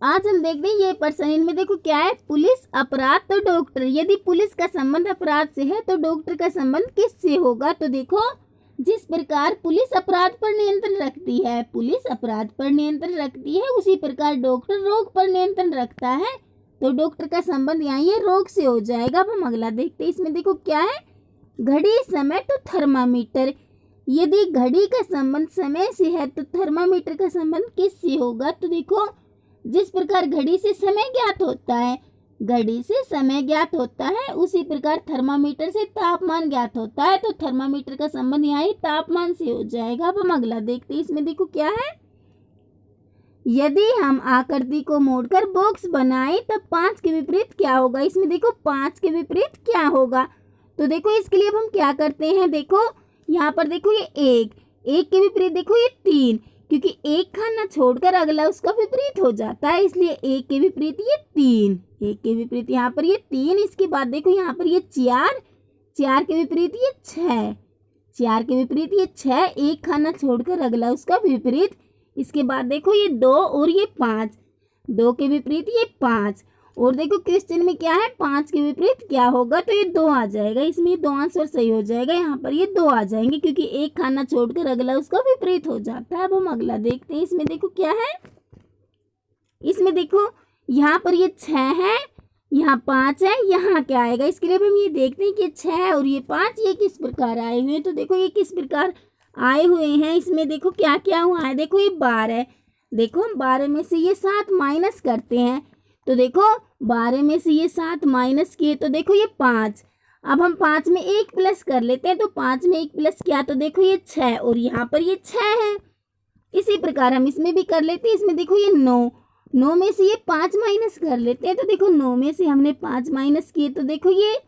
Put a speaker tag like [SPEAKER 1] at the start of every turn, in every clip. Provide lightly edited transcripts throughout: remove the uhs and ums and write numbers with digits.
[SPEAKER 1] आज हम देखते हैं ये पर्सन, इनमें देखो क्या है, पुलिस, अपराध तो डॉक्टर। यदि पुलिस का संबंध अपराध से है तो डॉक्टर का संबंध किससे होगा? तो देखो, जिस प्रकार पुलिस अपराध पर नियंत्रण रखती है, पुलिस अपराध पर नियंत्रण रखती है, उसी प्रकार डॉक्टर रोग पर नियंत्रण रखता है। तो डॉक्टर का संबंध यहाँ ये रोग से हो जाएगा। अब हम अगला देखते हैं। इसमें देखो क्या है, घड़ी, समय तो थर्मामीटर। यदि घड़ी का संबंध समय से है तो थर्मामीटर का संबंध किससे होगा? तो देखो, जिस प्रकार घड़ी से समय ज्ञात होता है, घड़ी से समय ज्ञात होता है, उसी प्रकार थर्मामीटर से तापमान ज्ञात होता है। तो थर्मामीटर का संबंध यहाँ ही तापमान से हो जाएगा। अब हम अगला देखते हैं। इसमें देखो क्या है, यदि हम आकृति को मोड़कर बॉक्स बनाए तब 5 के विपरीत क्या होगा? इसमें देखो 5 के विपरीत क्या होगा? तो देखो इसके लिए अब हम क्या करते हैं, देखो यहाँ पर देखो ये एक के विपरीत देखो ये 3, क्योंकि एक खाना छोड़कर अगला उसका विपरीत हो जाता है, इसलिए एक के विपरीत ये 3, एक के विपरीत यहाँ पर ये 3। इसके बाद देखो यहाँ पर ये 4 के विपरीत ये 6, 4 के विपरीत ये 6, एक खाना छोड़कर अगला उसका विपरीत। इसके बाद देखो ये 2 और ये 5, 2 के विपरीत ये 5। और देखो क्वेश्चन में क्या है, 5 के विपरीत क्या होगा? तो ये 2 आ जाएगा। इसमें ये 2 आंसर सही हो जाएगा, यहाँ पर ये 2 आ जाएंगे, क्योंकि एक खाना छोड़कर अगला उसका विपरीत हो जाता है। अब हम अगला देखते हैं। इसमें देखो क्या है, इसमें देखो यहाँ पर ये 6 है, यहाँ 5 है, यहाँ क्या आएगा? इसके लिए हम ये देखते हैं कि 6 और ये 5 ये किस प्रकार आए हुए हैं। तो देखो ये किस प्रकार आए हुए हैं। इसमें देखो क्या क्या हुआ है, देखो ये 12 है, देखो हम 12 में से ये 7 माइनस करते हैं, तो देखो 12 में से ये 7 माइनस किए तो देखो ये 5। अब हम 5 में 1 प्लस कर लेते हैं, तो 5 में 1 प्लस किया तो देखो ये 6 और यहाँ पर ये 6 है। इसी प्रकार हम इसमें भी कर लेते हैं। इसमें देखो ये 9 में से ये 5 माइनस कर लेते हैं, तो देखो 9 में से हमने 5 माइनस किए तो देखो ये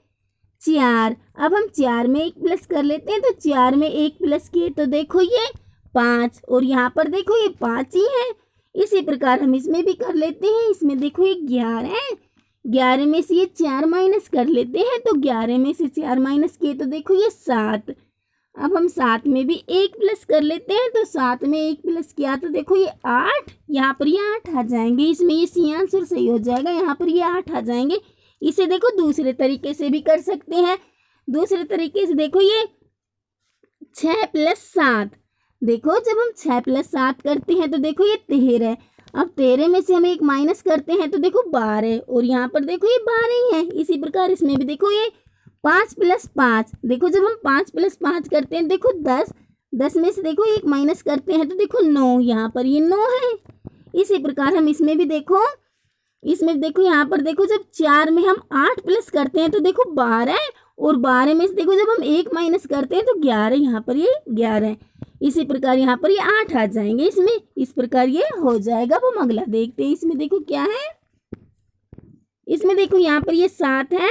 [SPEAKER 1] 4। अब हम 4 में 1 प्लस कर लेते हैं, तो 4 में 1 प्लस किए तो देखो ये 5 और यहाँ पर देखो ये 5 ही है। इसी प्रकार हम इसमें भी कर लेते हैं। इसमें देखो ये 11 है, 11 में से ये 4 माइनस कर लेते हैं, तो 11 में से 4 माइनस किए तो देखो ये 7। अब हम 7 में भी 1 प्लस कर लेते हैं, तो 7 में 1 प्लस किया तो देखो ये 8, यहाँ पर ये 8 आ जाएंगे। इसमें ये सी आंसर सही हो जाएगा, यहाँ पर ये 8 आ जाएंगे। इसे देखो दूसरे तरीके से भी कर सकते हैं। दूसरे तरीके से देखो ये 6 + 7, देखो जब हम 6 + 7 करते हैं तो देखो ये 13। अब 13 में से हम 1 माइनस करते हैं तो देखो 12 और यहाँ पर देखो ये 12 ही है। इसी प्रकार इसमें भी देखो ये 5 + 5, देखो जब हम 5 + 5 करते हैं देखो 10, 10 में से देखो 1 माइनस करते हैं तो देखो 9, यहाँ पर ये 9 है। इसी प्रकार हम इसमें भी देखो, इसमें देखो यहाँ पर देखो जब 4 में हम 8 प्लस करते हैं तो देखो 12 और 12 में से देखो जब हम 1 माइनस करते हैं तो 11, यहाँ पर ये 11। इसी प्रकार यहाँ पर ये 8 आ जाएंगे इसमें। इस प्रकार ये हो जाएगा। अब हम अगला देखते हैं। इसमें देखो क्या है, इसमें देखो यहाँ पर ये 7 है,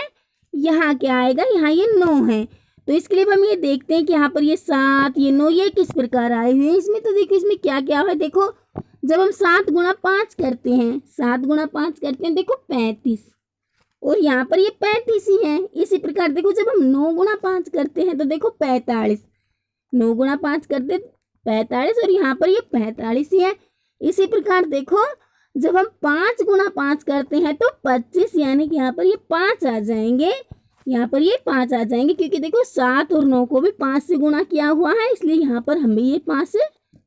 [SPEAKER 1] यहाँ क्या आएगा, यहाँ ये 9 है। तो इसके लिए हम ये देखते हैं कि यहाँ पर ये 7 ये 9 ये किस प्रकार आए हुए हैं। इसमें तो देखो इसमें क्या क्या है, देखो जब हम 7 × 5 करते हैं, 7 × 5 करते हैं देखो 35 और यहाँ पर ये 35 ही है। इसी प्रकार देखो जब हम 9 × 5 करते हैं तो देखो 45, 9 × 5 करते 45 और यहाँ पर ये 45 ही है। इसी प्रकार देखो जब हम 5 × 5 करते हैं तो 25, यानी कि यहाँ पर ये 5 आ जाएंगे, यहाँ पर ये 5 आ जाएंगे, क्योंकि देखो 7 और 9 को भी 5 से गुणा किया हुआ है, इसलिए यहाँ पर हम भी ये 5 से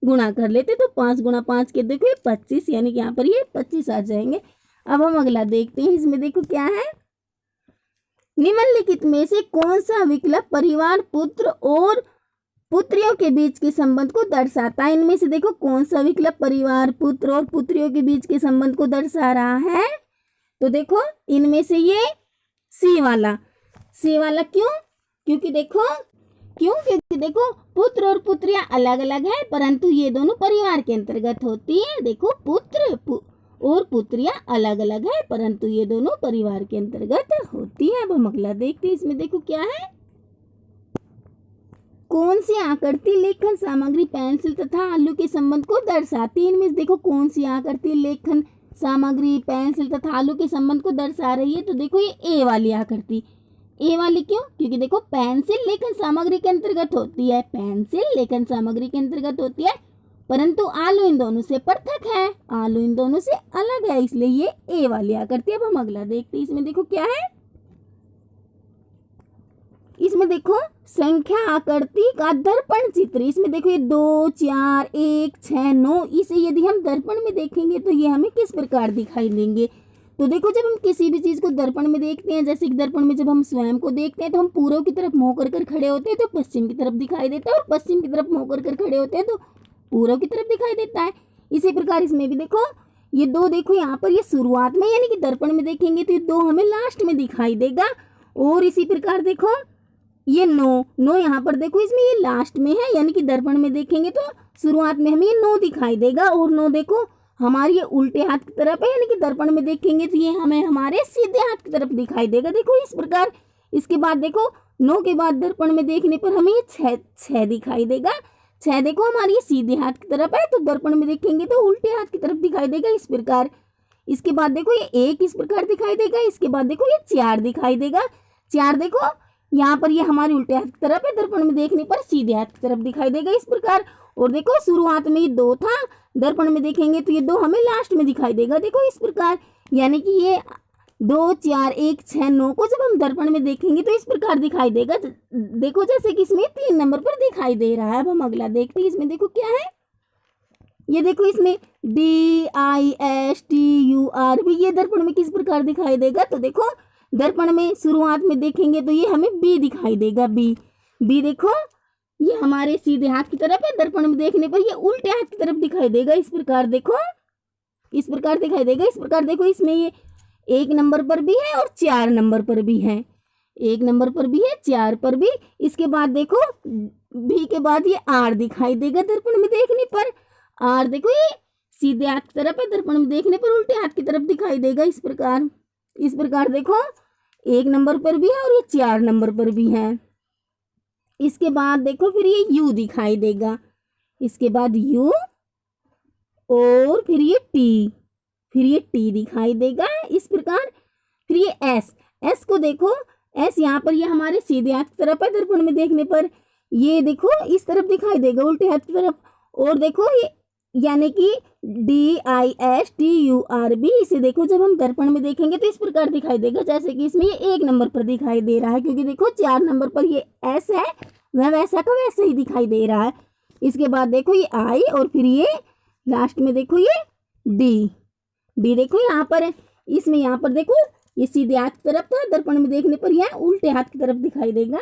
[SPEAKER 1] गुणा कर लेते, तो 5 × 5 के देखो ये 25, यानी कि यहाँ पर ये 25 आ जाएंगे। अब हम अगला देखते हैं। इसमें देखो क्या है, निम्नलिखित में से कौन सा विकल्प परिवार, पुत्र और पुत्रियों के बीच के संबंध को दर्शाता है? इनमें से देखो कौन सा विकल्प परिवार, पुत्र और पुत्रियों के बीच के संबंध को दर्शा रहा है? तो देखो इनमें से ये सी वाला क्यों? क्योंकि देखो पुत्र और पुत्रियां अलग अलग है, परंतु ये दोनों परिवार के अंतर्गत होती है। देखो पुत्र और पुत्रियां अलग अलग है, परंतु ये दोनों परिवार के अंतर्गत होती है। अब हम अगला देखते हैं। इसमें देखो क्या है, कौन सी आकृति लेखन सामग्री पेंसिल तथा आलू के संबंध को दर्शाती है? इनमें से देखो कौन सी आकृति लेखन सामग्री पेंसिल तथा आलू के संबंध को दर्शा रही है? तो देखो ये ए वाली आकृति, ए वाली क्यों? क्योंकि देखो पेंसिल लेखन सामग्री के अंतर्गत होती है, पेंसिल लेखन सामग्री के अंतर्गत होती है। परंतु आलू इन दोनों से पृथक है, आलू इन दोनों से अलग है, इसलिए ये ए वाली आ करती है। अब हम अगला देखते हैं। इसमें देखो क्या है, इसमें देखो संख्या आकृति का दर्पण चित्र। इसमें देखो ये 2, 4, 1, 6, 9, इसे यदि हम दर्पण में देखेंगे तो ये हमें किस प्रकार दिखाई देंगे। तो देखो जब हम किसी भी चीज को दर्पण में देखते हैं, जैसे कि दर्पण में जब हम स्वयं को देखते हैं तो हम पूर्व की तरफ मुंह कर खड़े होते हैं तो पश्चिम की तरफ दिखाई देता है, और पश्चिम की तरफ मुंह कर खड़े होते हैं तो पूर्व की तरफ दिखाई देता है। इसी प्रकार इसमें भी देखो ये 2 देखो यहाँ पर ये शुरुआत में यानी कि दर्पण में देखेंगे तो ये 2 हमें लास्ट में दिखाई देगा। और इसी प्रकार देखो ये 9 यहाँ पर देखो इसमें ये लास्ट में है, यानी कि दर्पण में देखेंगे तो शुरुआत में हमें ये 9 दिखाई देगा। और 9 देखो हमारी ये उल्टे हाथ की तरफ है, यानी कि दर्पण में देखेंगे तो ये हमें हमारे सीधे हाथ की तरफ दिखाई देगा। देखो इस प्रकार। इसके बाद देखो 9 के बाद दर्पण में देखने पर हमें ये 6 दिखाई देगा। 6 देखो हमारी ये सीधे हाथ की तरफ है, तो दर्पण में देखेंगे तो उल्टे हाथ की तरफ दिखाई देगा इस प्रकार। इसके बाद देखो ये 1 इस प्रकार दिखाई देगा। इसके बाद देखो ये 4 दिखाई देगा। 4 देखो यहाँ पर ये हमारे उल्टे हाथ की तरफ है, दर्पण में देखने पर सीधे हाथ की तरफ दिखाई देगा इस प्रकार। और देखो शुरुआत में ये 2 था, दर्पण में देखेंगे तो ये 2 हमें लास्ट में दिखाई देगा। देखो इस प्रकार, यानी कि ये 2, 4, 1, 6, 9 को जब हम दर्पण में देखेंगे तो इस प्रकार दिखाई देगा। देखो जैसे कि इसमें 3 नंबर पर दिखाई दे रहा है। अब हम अगला देखते हैं। इसमें देखो क्या है, ये देखो इसमें DISTUR भी ये दर्पण में किस प्रकार दिखाई देगा। तो देखो दर्पण में शुरुआत में देखेंगे तो ये हमें बी दिखाई देगा। बी देखो ये हमारे सीधे हाथ की तरफ है, दर्पण में देखने पर ये उल्टे हाथ की तरफ दिखाई देगा इस प्रकार। देखो इस प्रकार दिखाई देगा। इस प्रकार देखो इसमें ये 1 नंबर पर भी है और 4 नंबर पर भी है। 1 नंबर पर भी है, 4 पर भी। इसके बाद देखो बी के बाद ये आर दिखाई देगा दर्पण में देखने पर। आर देखो ये सीधे हाथ की तरफ है, दर्पण में देखने पर उल्टे हाथ की तरफ दिखाई देगा इस प्रकार देखो 1 नंबर पर भी है और ये 4 नंबर पर भी है। इसके बाद देखो फिर ये यू दिखाई देगा। इसके बाद यू और फिर ये टी दिखाई देगा इस प्रकार। फिर ये एस को देखो, एस यहाँ पर ये हमारे सीधे हाथ की तरफ है, दर्पण में देखने पर ये देखो इस तरफ दिखाई देगा उल्टे हाथ की तरफ। और देखो ये यानी कि DISTURB, इसे देखो जब हम दर्पण में देखेंगे तो इस प्रकार दिखाई देगा, जैसे कि इसमें ये 1 नंबर पर दिखाई दे रहा है, क्योंकि देखो 4 नंबर पर ये एस है, वह वैसा का वैसा ही दिखाई दे रहा है। इसके बाद देखो ये आई और फिर ये लास्ट में देखो ये डी देखो यहाँ पर, इसमें यहाँ पर देखो ये सीधे हाथ की तरफ था, दर्पण में देखने पर यह उल्टे हाथ की तरफ दिखाई देगा।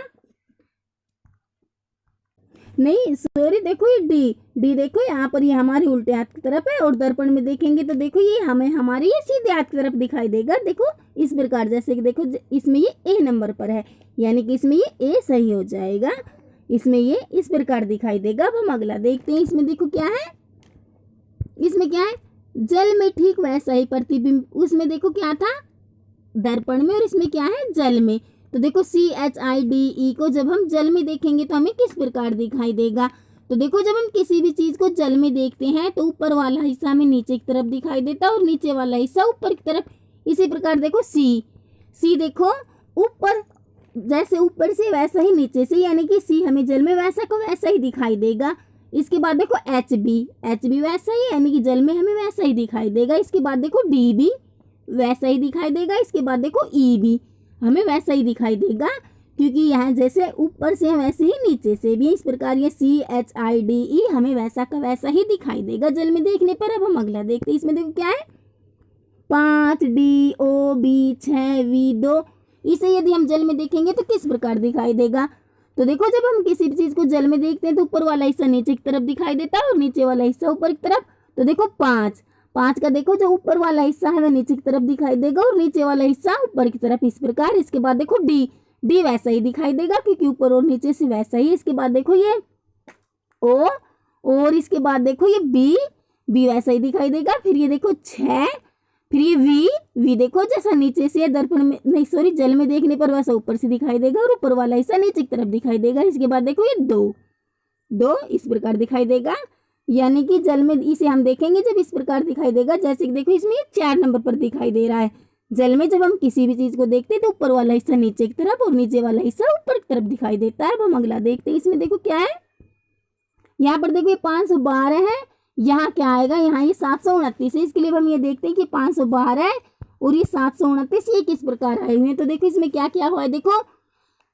[SPEAKER 1] नहीं सॉरी, देखो ये डी देखो यहाँ पर ये हमारे उल्टे हाथ की तरफ है, और दर्पण में देखेंगे तो देखो ये हमें हमारे ये सीधे हाथ की तरफ दिखाई देगा। देखो इस प्रकार, जैसे कि देखो इसमें ये ए नंबर पर है, यानी कि इसमें ये ए सही हो जाएगा। इसमें ये इस प्रकार दिखाई देगा। अब हम अगला देखते हैं। इसमें देखो क्या है, इसमें क्या है, जल में ठीक वैसा ही प्रतिबिंब। उसमें देखो क्या था, दर्पण में, और इसमें क्या है, जल में। तो देखो CHIDE को जब हम जल में देखेंगे तो हमें किस प्रकार दिखाई देगा। तो देखो जब हम किसी भी चीज को जल में देखते हैं तो ऊपर वाला हिस्सा हमें नीचे की तरफ दिखाई देता है और नीचे वाला हिस्सा ऊपर की तरफ। इसी प्रकार देखो सी देखो ऊपर, जैसे ऊपर से वैसा ही नीचे से, यानी कि सी हमें जल में वैसा को वैसा ही दिखाई देगा। इसके बाद देखो HB वैसा ही, यानी कि जल में हमें वैसा ही दिखाई देगा। इसके बाद देखो DB वैसा ही दिखाई देगा। इसके बाद देखो EB हमें वैसा ही दिखाई देगा, क्योंकि यहाँ जैसे ऊपर से वैसे ही नीचे से भी। इस प्रकार ये CHIDE हमें वैसा का वैसा ही दिखाई देगा जल में देखने पर। अब हम अगला देखते हैं। इसमें देखो क्या है, 5 DOB 6 V2, इसे यदि हम जल में देखेंगे तो किस प्रकार दिखाई देगा। तो देखो जब हम किसी भी चीज को जल में देखते हैं तो ऊपर वाला हिस्सा नीचे की तरफ दिखाई देता है और नीचे वाला हिस्सा ऊपर की तरफ। तो देखो 5 का देखो जो ऊपर वाला हिस्सा है वह नीचे की तरफ दिखाई देगा और नीचे वाला हिस्सा ऊपर की तरफ, इस प्रकार। इसके बाद देखो डी वैसा ही दिखाई देगा, क्योंकि ऊपर और नीचे से वैसा ही। इसके बाद देखो ये O, और इसके बाद देखो ये बी वैसा ही दिखाई देगा। फिर ये देखो 6, फिर ये वी देखो जैसा नीचे से दर्पण में, नहीं सॉरी, जल में देखने पर वैसा ऊपर से दिखाई देगा और ऊपर वाला हिस्सा नीचे की तरफ दिखाई देगा। इसके बाद देखो ये दो इस प्रकार दिखाई देगा, यानी कि जल में इसे हम देखेंगे जब इस प्रकार दिखाई देगा, जैसे कि देखो इसमें 4 नंबर पर दिखाई दे रहा है। जल में जब हम किसी भी चीज को देखते हैं तो ऊपर वाला हिस्सा नीचे की तरफ और नीचे वाला हिस्सा ऊपर की तरफ दिखाई देता है। अब हम अगला देखते हैं। इसमें देखो क्या है, यहाँ पर देखो ये 512 है, यहाँ क्या आएगा, यहाँ ये 729 है, इसके लिए हम ये देखते हैं कि 512 है और ये 729 ये किस प्रकार आए हुए हैं। तो देखो इसमें क्या क्या हुआ है, देखो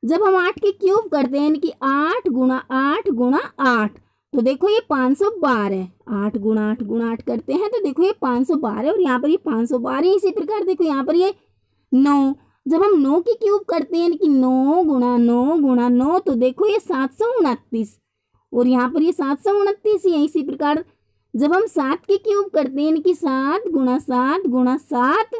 [SPEAKER 1] जब हम 8 के क्यूब करते हैं यानी कि 8 गुणा 8 गुणा 8, तो देखो ये 512 है। 8 गुणा 8 गुणा 8 करते हैं तो देखो ये 512 है और यहाँ पर ये 512 है। इसी प्रकार देखो यहाँ पर ये 9, जब हम 9 की क्यूब करते हैं यानी कि 9 गुणा 9 गुणा 9, तो देखो ये 729 और यहाँ पर ये 729 ही है। इसी प्रकार जब हम 7 की क्यूब करते हैं यानी कि 7 गुणा 7 गुणा 7,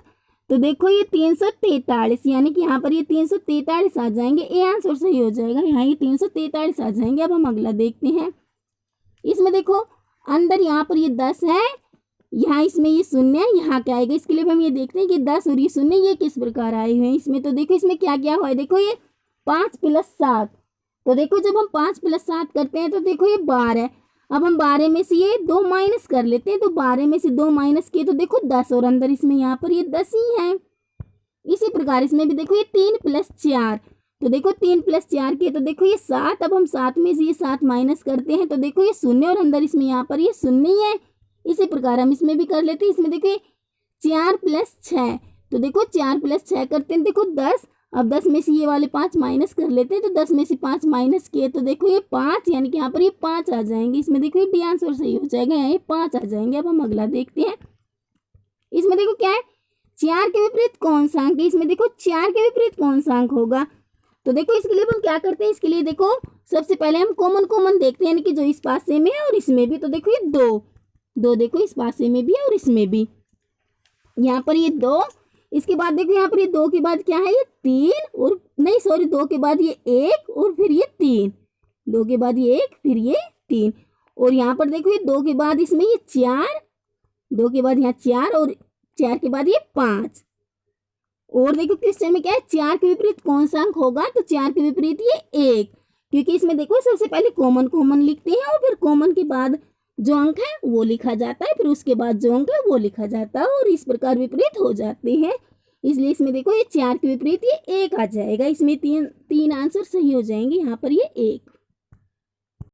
[SPEAKER 1] तो देखो ये 343 यानी कि यहाँ पर ये 343 आ जाएंगे। ए आंसर सही हो जाएगा, यहाँ ये 343 आ जाएंगे। अब हम अगला देखते हैं। इसमें देखो अंदर यहाँ पर ये 10 है, यहाँ इसमें ये शून्य है, यहाँ क्या आएगा, इसके लिए हम ये देखते हैं कि 10 और ये शून्य ये किस प्रकार आए हुए हैं इसमें। तो देखो इसमें क्या क्या हुआ है, देखो ये 5 + 7, तो देखो जब हम 5 + 7 करते हैं तो देखो ये 12 है। अब हम 12 में से ये 2 माइनस कर लेते हैं, तो 12 में से 2 माइनस किए तो देखो 10 और अंदर इसमें यहाँ पर ये 10 ही है। इसी प्रकार इसमें भी देखो ये 3 + 4, तो देखो 3 + 4 किए तो देखो ये 7। अब हम 7 में से ये 7 माइनस करते हैं तो देखो ये शून्य और अंदर इसमें यहाँ पर ये शून्य ही है। इसी प्रकार हम इसमें भी कर लेते हैं। इसमें देखो ये 4 + 6, तो देखो 4 + 6 करते हैं देखो 10। अब 10 में से ये वाले 5 माइनस कर लेते हैं, तो 10 में से 5 माइनस किए तो देखो ये 5 यानी कि यहाँ पर ये 5 आ जाएंगे। इसमें देखो ये डी आंसर सही हो जाएगा, यहाँ ये 5 आ जाएंगे। अब हम अगला देखते हैं। इसमें देखो क्या है, 4 के विपरीत कौन सा अंक है। इसमें देखो 4 के विपरीत कौन सा अंक होगा, तो देखो इसके लिए हम क्या करते हैं, इसके लिए देखो सबसे पहले हम कॉमन देखते हैं यानी कि जो इस पासे में है और इसमें भी। तो देखो ये 2 देखो इस पासे में भी है और इसमें भी, यहाँ पर ये 2। इसके बाद देखो यहाँ पर ये 2 के बाद क्या है, ये 3 और नहीं सॉरी 2 के बाद ये 1 और फिर ये 3, 2 के बाद ये 1 फिर ये 3 और यहाँ पर देखो ये 2 के बाद इसमें ये 4, 2 के बाद यहाँ 4 और 4 के बाद ये 5। और देखो क्वेश्चन में क्या है, 4 के विपरीत कौन सा अंक होगा, तो 4 के विपरीत ये 1, क्योंकि इसमें देखो सबसे पहले कॉमन लिखते हैं और फिर कॉमन के बाद जो अंक है वो लिखा जाता है, फिर उसके बाद जो अंक है वो लिखा जाता है और इस प्रकार विपरीत हो जाते हैं। इसलिए इसमें देखो ये 4 के विपरीत ये 1 आ जाएगा। इसमें तीन आंसर सही हो जाएंगे, यहाँ पर ये 1।